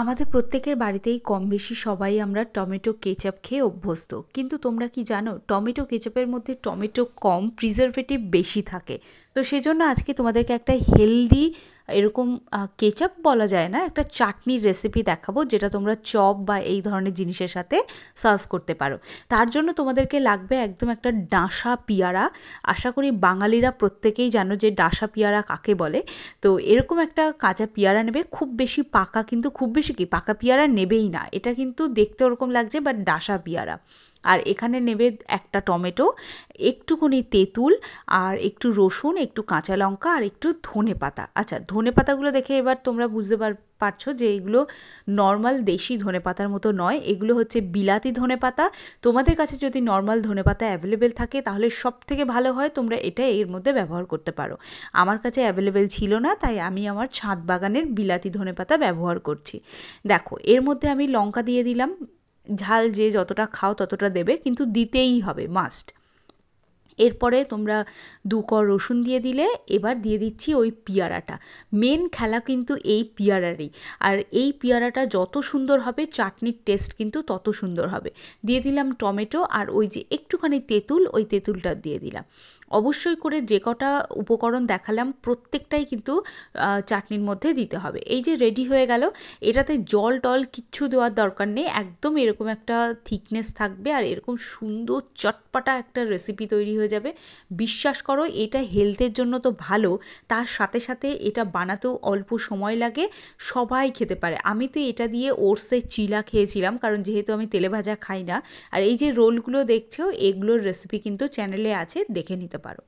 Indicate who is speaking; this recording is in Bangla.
Speaker 1: আমাদের প্রত্যেকের বাড়িতেই কম বেশি সবাই আমরা টমেটো কেচাপ খেয়ে অভ্যস্ত, কিন্তু তোমরা কি জানো টমেটো কেচাপের মধ্যে টমেটো কম, প্রিজারভেটিভ বেশি থাকে। তো সেজন্য আজকে তোমাদেরকে একটা হেলদি এরকম কেচাপ বলা যায় না, একটা চাটনির রেসিপি দেখাবো যেটা তোমরা চপ বা এই ধরনের জিনিসের সাথে সার্ভ করতে পারো। তার জন্য তোমাদেরকে লাগবে একদম একটা ডাঁশা পেয়ারা। আশা করি বাঙালিরা প্রত্যেকেই জানো যে ডাঁশা পেয়ারা কাকে বলে। তো এরকম একটা কাঁচা পেয়ারা নেবে, খুব বেশি পাকা, কিন্তু খুব বেশি কি পাকা পেয়ারা নেবেই না, এটা কিন্তু দেখতে ওরকম লাগছে বাট ডাঁশা পেয়ারা। আর এখানে নেবে একটা টমেটো, একটুখানি তেঁতুল, আর একটু রসুন, একটু কাঁচা লঙ্কা, আর একটু ধনে পাতা। আচ্ছা, ধনে পাতাগুলো দেখে এবার তোমরা বুঝতে পারছো যে এগুলো নর্মাল দেশি ধনে পাতার মতো নয়, এগুলো হচ্ছে বিলাতি ধনে পাতা। তোমাদের কাছে যদি নর্মাল ধনে পাতা অ্যাভেলেবেল থাকে তাহলে সব থেকে ভালো হয়, তোমরা এটা এর মধ্যে ব্যবহার করতে পারো। আমার কাছে অ্যাভেলেবেল ছিল না, তাই আমি আমার ছাদ বাগানের বিলাতি ধনে পাতা ব্যবহার করছি। দেখো, এর মধ্যে আমি লঙ্কা দিয়ে দিলাম, ঝাল যে যতটা খাও ততটা দেবে, কিন্তু দিতেই হবে, মাস্ট। এরপরে তোমরা 2 কোয়া রসুন দিয়ে দিলে। এবার দিয়ে দিচ্ছি ওই পেয়ারাটা। মেন খেলা কিন্তু এই পেয়ারারই, আর এই পেয়ারাটা যত সুন্দর হবে চাটনির টেস্ট কিন্তু তত সুন্দর হবে। দিয়ে দিলাম টমেটো, আর ওই যে একটুখানি তেঁতুল, ওই তেঁতুলটা দিয়ে দিলাম। অবশ্যই করে যে কটা উপকরণ দেখালাম প্রত্যেকটাই কিন্তু চাটনির মধ্যে দিতে হবে। এই যে রেডি হয়ে গেল, এটাতে জল টল কিচ্ছু দেওয়ার দরকার নেই, একদম এরকম একটা থিকনেস থাকবে আর এরকম সুন্দর চটপাটা একটা রেসিপি তৈরি হয়ে যাবে। বিশ্বাস করো, এটা হেলথের জন্য তো ভালো, তার সাথে সাথে এটা বানাতেও অল্প সময় লাগে, সবাই খেতে পারে। আমি তো এটা দিয়ে ওটসের চিলা খেয়েছিলাম, কারণ যেহেতু আমি তেলে ভাজা খাই না। আর এই যে রোলগুলো দেখছো, এগুলোর রেসিপি কিন্তু চ্যানেলে আছে, দেখে নিতে পারো।